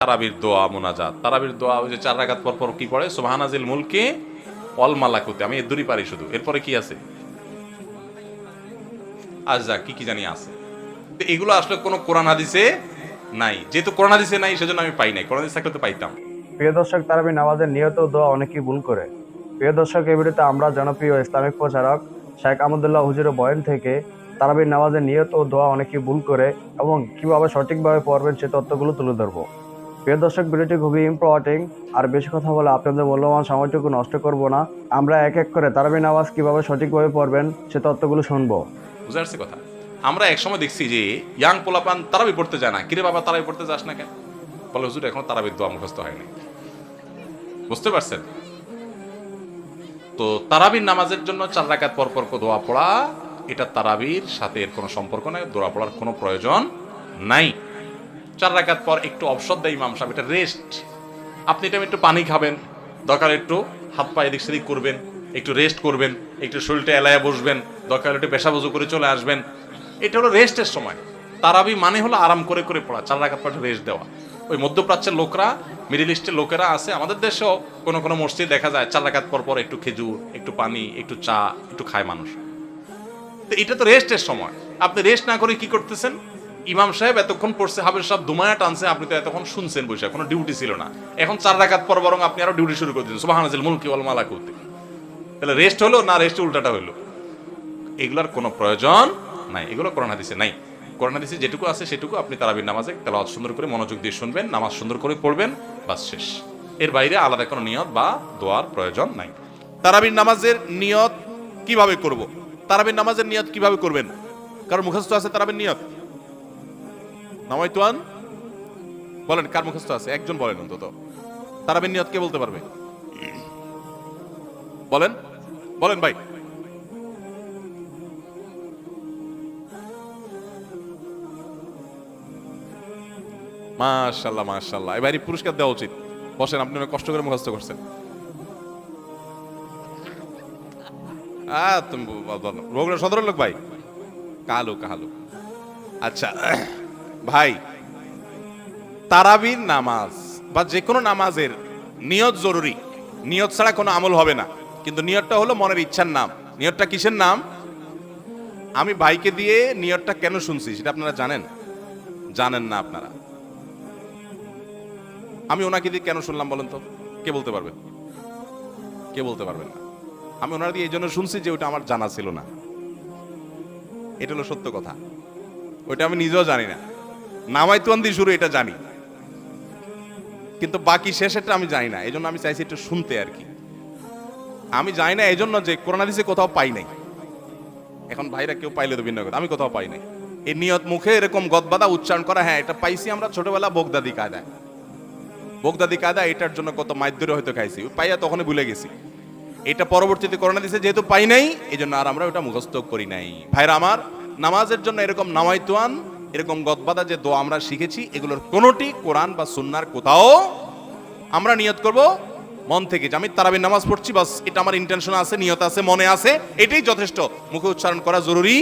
তারাবির দোয়া মুনাজাত, তারাবির দোয়া ওই যে 4 রাকাত পর পর কি পড়ে, সুবহানাজিল মুলকি ওয়াল মালাকুতে, আমি এর দূরই পারি শুধু। এরপরে কি আছে, আজা কি কি জানি আছে। তো এগুলো আসলে কোনো কোরআন হাদিসে নাই, যেহেতু কোরআন হাদিসে নাই সেজন্য আমি পাই নাই, কোরআন হাদিস থাকলে তো পাইতাম। প্রিয় দর্শক, তারাবি নামাজের নিয়ত ও দোয়া অনেকেই ভুল করে। প্রিয় দর্শক, এই ভিডিওতে আমরা জনপ্রিয় ইসলামিক প্রচারক শেখ আহমদুল্লাহ হুজুরের বয়ান থেকে তারাবির নামাজের নিয়ত ও দোয়া অনেকেই ভুল করে এবং কিভাবে সঠিকভাবে পড়বেন সে তথ্যগুলো তুলে ধরবো। প্রিয় দর্শক, ভিডিওটি খুবই ইম্পর্টেন্ট, আর বেশি কথা বলে আপনাদের মূল্যবান সময়টুকু নষ্ট করব না। আমরা এক এক করে তারাবি নামাজ কিভাবে সঠিকভাবে পড়বেন সে তথ্যগুলো শুনবো। বুঝে আসছে কথা? আমরা এক সময় দেখছি যে ইয়াং পোলাপান তারাবি পড়তে যায় না। কিরে বাবা তারাবি পড়তে যাস না কেন? বলে হুজুর এখন তারাবির দোয়া মুখস্থ হয়নি। বুঝতে পারছেন? তো তারাবির নামাজের জন্য 4 রাকাত পর পর দোয়া পড়া, এটা তারাবির সাথে এর কোনো সম্পর্ক নাই, দোয়া পড়ার কোনো প্রয়োজন নাই। 4 রাকাত পর একটু অবসর দেয় ইমাম সাহেব, এটা রেস্ট। আপনি এটা একটু পানি খাবেন, দরকার একটু হাত পা এদিক সেদিক করবেন, একটু রেস্ট করবেন, একটু শরীরটা এলায়া বসবেন, দরকার একটু পেশা বজু করে চলে আসবেন। এটা হলো রেস্টের সময়। তারাবি মানে হলো আরাম করে করে পড়া, 4 রাকাত পর রেস্ট দেওয়া। ওই মধ্যপ্রাচ্যের লোকরা, মিডিল ইস্টের লোকেরা আছে, আমাদের দেশেও কোনো কোনো মসজিদ দেখা যায় 4 রাকাত পর পর একটু খেজুর, একটু পানি, একটু চা, একটু খায় মানুষ। তো এটা তো রেস্টের সময়, আপনি রেস্ট না করে কি করতেছেন? ইমাম সাহেব এতক্ষণ পড়ছে, হাবের সাহেব দুমায়া টানছে, আপনি তো এতক্ষণ শুনছেন বসে, কোনো ডিউটি ছিল না। এখন 4 রাকাত পর বরং আপনি আরো ডিউটি শুরু করে দিচ্ছেন, সুবহানাল্লাহিল মুলকি ওয়াল মালাকুতি। তাহলে রেস্ট হলো না, রেস্ট উল্টাটা হলো? এগুলার কোনো প্রয়োজন নাই, এগুলো কোরআন হাদিসে নাই। কোরআন হাদিসে যেটুকু আছে সেটুকু আপনি তারাবির নামাজে তেলাওয়াত সুন্দর করে মনোযোগ দিয়ে শুনবেন, নামাজ সুন্দর করে পড়বেন, বাস শেষ। এর বাইরে আলাদা কোনো নিয়ত বা দোয়ার প্রয়োজন নাই। তারাবির নামাজের নিয়ত কিভাবে করব? তারাবির নামাজের নিয়ত কিভাবে করবেন? কারণ মুখস্থ আছে তারাবির নিয়ত? নামাইতুয়ান বলেন, কার মুখস্থ আছে? একজন বলেন অন্তত। তারাবির নিয়ত কে বলতে পারবে? বলেন বলেন ভাই। মাশাআল্লাহ মাশাআল্লাহ, এবারই পুরস্কার দেওয়া উচিত। বসেন, আপনি অনেক কষ্ট করে মুখস্থ করছেন। তুমি রোগরা সদরের লোক ভাই, কালো কালো। আচ্ছা ভাই, তারাবির নামাজ বা যে কোনো নামাজের নিয়ত জরুরি। নিয়ত ছাড়া কোনো আমল হবে না। কিন্তু নিয়তটা হলো মনের ইচ্ছার নাম। নিয়তটা কিসের নাম? আমি ভাইকে দিয়ে নিয়তটা কেন শুনছি সেটা আপনারা জানেন? জানেন না আপনারা? আমি ওনাকে দিয়ে কেন শুনলাম বলেন তো? কে বলতে পারবেন? কে বলতে পারবেন না? আমি ওনার দিয়ে এই জন্য শুনছি যে ওটা আমার জানা ছিল না। এটা হলো সত্য কথা। ওইটা আমি নিজেও জানি না। নামাইতুয়ান দিয়ে শুরু এটা জানি, কিন্তু বাকি শেষেরটা আমি জানি না। এই জন্য আমি চাইছি একটু শুনতে আর কি। আমি জানি না এই জন্য যে কোরআন হাদিসে কোথাও পাই নাই। এখন ভাইরা কেউ পাইলে তো ভিন্ন কথা, আমি কোথাও পাই নাই। এই নিয়ত মুখে এরকম গদবাদা উচ্চারণ করা, হ্যাঁ এটা পাইছি আমরা ছোটবেলা বগদাদি কায়দায়। বগদাদি কায়দা এটার জন্য কত মাইদ্যরে হয়তো খাইছি, পাইয়া তখনই ভুলে গেছি। এটা পরবর্তীতে কোরআন হাদিসে যেহেতু পাই নাই, এই জন্য আর আমরা ওটা মুখস্থ করি নাই। ভাইরা আমার, নামাজের জন্য এরকম নামাইতুয়ান, এরকম গদবাদা যে দোয়া আমরা শিখেছি, এগুলোর কোনোটি কোরআন বা সুন্নাহর কোথাও আমরা নিয়ত করব মন থেকে যে আমি তারাবির নামাজ পড়ছি, বাস এটা আমার ইন্টেনশন আছে, নিয়ত আছে, মনে আছে, এটাই যথেষ্ট। মুখে উচ্চারণ করা জরুরি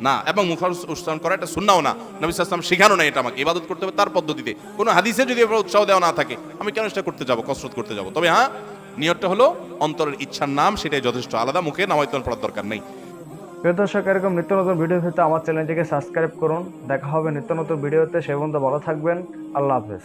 না, এবং মুখে উচ্চারণ করা এটা সুন্নাহও না। নবী সাল্লাল্লাহু আলাইহি ওয়াসাল্লাম শেখানো না এটা আমাকে। ইবাদত করতে হবে তার পদ্ধতিতে। কোনো হাদিসে যদি এবার উৎসাহ দেওয়া না থাকে, আমি কেন সেটা করতে যাব, কসরত করতে যাব? তবে হ্যাঁ, নিয়তটা হলো অন্তরের ইচ্ছার নাম, সেটাই যথেষ্ট। আলাদা মুখে নামাইতুয়ান পড়ার দরকার নেই। প্রিয় দর্শক, এরকম নিত্য নতুন ভিডিও পেতে আমার চ্যানেলটিকে সাবস্ক্রাইব করুন। দেখা হবে নিত্য নতুন ভিডিওতে। সে পর্যন্ত ভালো থাকবেন। আল্লাহ হাফেজ।